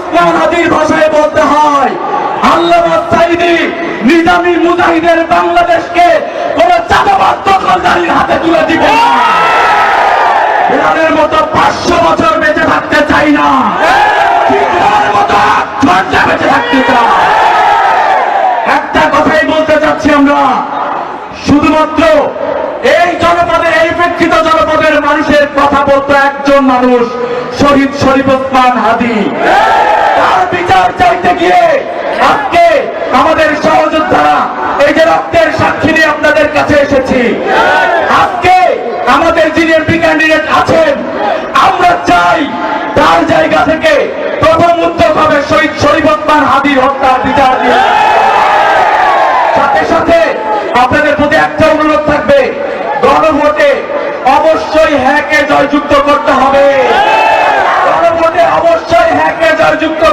ওসমান হাদির ভাষায় বলতে হয়, আল্লামা সাঈদী নিজামী মুজাহিদের বাংলাদেশকে কোন চাঁদাবাজ দখলদারির হাতে তুলে দিবে না। বিড়ালের মতো 500 বছর বেঁচে থাকতে চাই না, বিড়ালের মতো 8 ঘন্টা বেঁচে থাকতে চাই। একটা কথাই বলতে চাচ্ছি আমরা, শুধুমাত্র এই জনপদের, এই প্রেক্ষিত জনপদের মানুষের কথা বলতো একজন মানুষ, শহীদ শরীফ ওসমান হাদি। তার বিচার চাইতে গিয়ে আজকে আমাদের সহযোদ্ধারা এই যে রক্তের সাক্ষী নিয়ে আপনাদের কাছে এসেছি। আজকে আমাদের যিনি এমপি ক্যান্ডিডেট আছেন, আমরা চাই তার জায়গা থেকে প্রথম উদ্যোগ হবে শহীদ শরীফ ওসমান হাদির হত্যার বিচার নিয়ে। সাথে সাথে আপনাদের প্রতি একটা অনুরোধ থাকবে, গণভোটে অবশ্যই হ্যাঁকে জয়যুক্ত করতে হবে। গণভোটে অবশ্যই হ্যাঁকে জয়যুক্ত